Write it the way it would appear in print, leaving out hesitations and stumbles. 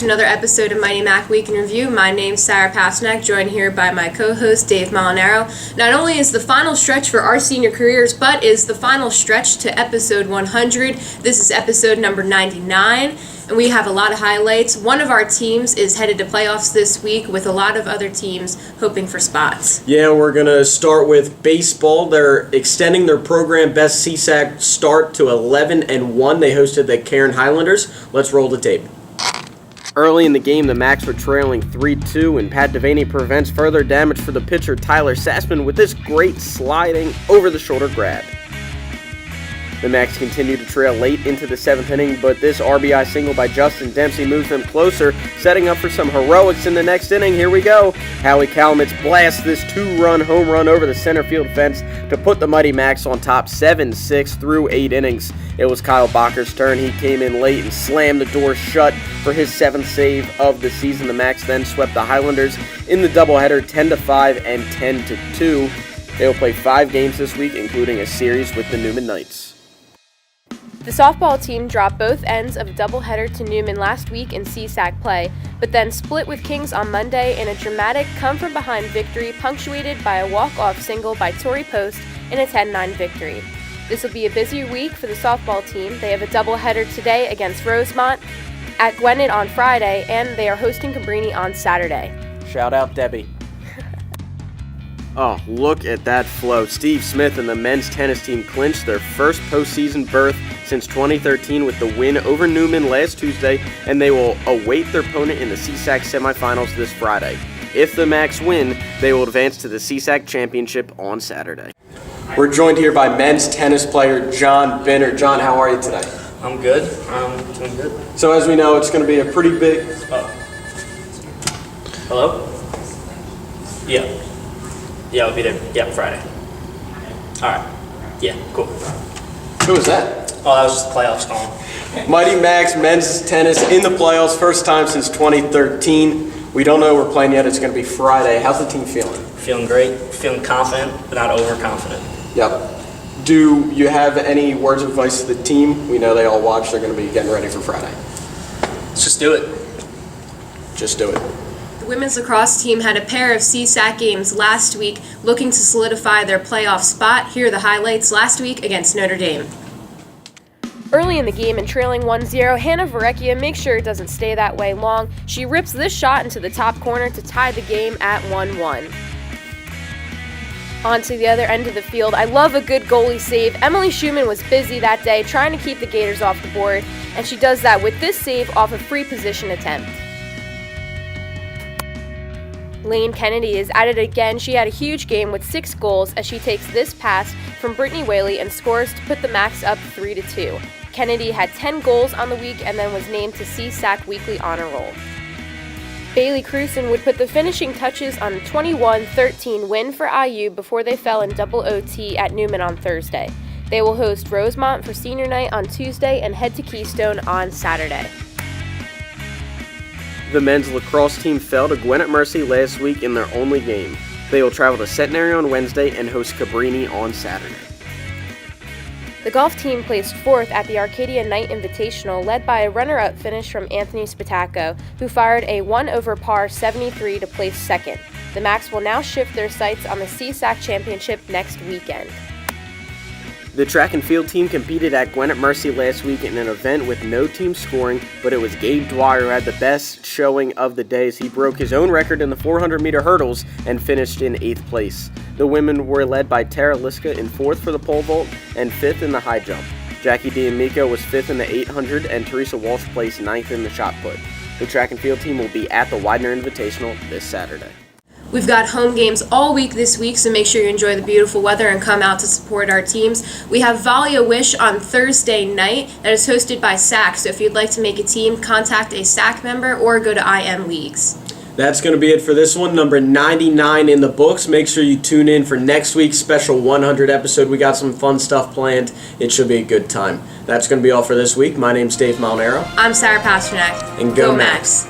to another episode of Mighty Mac Week in Review. My name's Sarah Pasternak, joined here by my co-host Dave Molinaro. Not only is the final stretch for our senior careers, but is the final stretch to episode 100. This is episode number 99, and we have a lot of highlights. One of our teams is headed to playoffs this week, with a lot of other teams hoping for spots. Yeah, we're going to start with baseball. They're extending their program best CSAC start to 11-1. They hosted the Cairn Highlanders. Let's roll the tape. Early in the game, the Macs were trailing 3-2, and Pat Devaney prevents further damage for the pitcher Tyler Sassman with this great sliding over-the-shoulder grab. The Macs continue to trail late into the 7th inning, but this RBI single by Justin Dempsey moves them closer, setting up for some heroics in the next inning. Here we go. Howie Kalamitz blasts this 2-run home run over the center field fence to put the Mighty Macs on top 7-6 through 8 innings. It was Kyle Bacher's turn. He came in late and slammed the door shut for his 7th save of the season. The Macs then swept the Highlanders in the doubleheader 10-5 and 10-2. They will play 5 games this week, including a series with the Newman Knights. The softball team dropped both ends of a doubleheader to Newman last week in CSAC play, but then split with Kings on Monday in a dramatic come-from-behind victory punctuated by a walk-off single by Torrey Post in a 10-9 victory. This will be a busy week for the softball team. They have a doubleheader today against Rosemont, at Gwinnett on Friday, and they are hosting Cabrini on Saturday. Shout out Debbie. Oh, look at that flow. Steve Smith and the men's tennis team clinched their first postseason berth since 2013 with the win over Newman last Tuesday, and they will await their opponent in the CSAC semifinals this Friday. If the Macs win, they will advance to the CSAC championship on Saturday. We're joined here by men's tennis player John Binner. John, how are you today? I'm good. I'm doing good. So as we know, it's going to be a pretty big... Hello? Yeah. Yeah, I'll be there. Yeah, Friday. All right. Yeah, cool. Who was that? Oh, that was just the playoffs calling. Mighty Macs men's tennis in the playoffs, first time since 2013. We don't know we're playing yet. It's going to be Friday. How's the team feeling? Feeling great. Feeling confident, but not overconfident. Yep. Do you have any words of advice to the team? We know they all watch. They're going to be getting ready for Friday. Let's just do it. Just do it. The women's lacrosse team had a pair of CSAC games last week looking to solidify their playoff spot. Here are the highlights last week against Notre Dame. Early in the game and trailing 1-0, Hannah Varecchia makes sure it doesn't stay that way long. She rips this shot into the top corner to tie the game at 1-1. On to the other end of the field, I love a good goalie save. Emily Schumann was busy that day trying to keep the Gators off the board, and she does that with this save off a free position attempt. Lane Kennedy is at it again. She had a huge game with 6 goals as she takes this pass from Brittany Whaley and scores to put the Macs up 3-2. Kennedy had 10 goals on the week and then was named to CSAC Weekly Honor Roll. Bailey Cruson would put the finishing touches on a 21-13 win for IU before they fell in double OT at Newman on Thursday. They will host Rosemont for senior night on Tuesday and head to Keystone on Saturday. The men's lacrosse team fell to Gwinnett Mercy last week in their only game. They will travel to Centenary on Wednesday and host Cabrini on Saturday. The golf team placed 4th at the Arcadia Night Invitational, led by a runner-up finish from Anthony Spatacco, who fired a 1-over-par 73 to place 2nd. The Macs will now shift their sights on the CSAC championship next weekend. The track and field team competed at Gwinnett Mercy last week in an event with no team scoring, but it was Gabe Dwyer who had the best showing of the day as he broke his own record in the 400-meter hurdles and finished in 8th place. The women were led by Tara Liska in 4th for the pole vault and 5th in the high jump. Jackie D'Amico was 5th in the 800 and Teresa Walsh placed 9th in the shot put. The track and field team will be at the Widener Invitational this Saturday. We've got home games all week this week, so make sure you enjoy the beautiful weather and come out to support our teams. We have Volley a Wish on Thursday night that is hosted by SAC, so if you'd like to make a team, contact a SAC member or go to IM Leagues. That's going to be it for this one, number 99 in the books. Make sure you tune in for next week's special 100 episode. We got some fun stuff planned. It should be a good time. That's going to be all for this week. My name's Dave Molinaro. I'm Sarah Pasternak. And go Macs.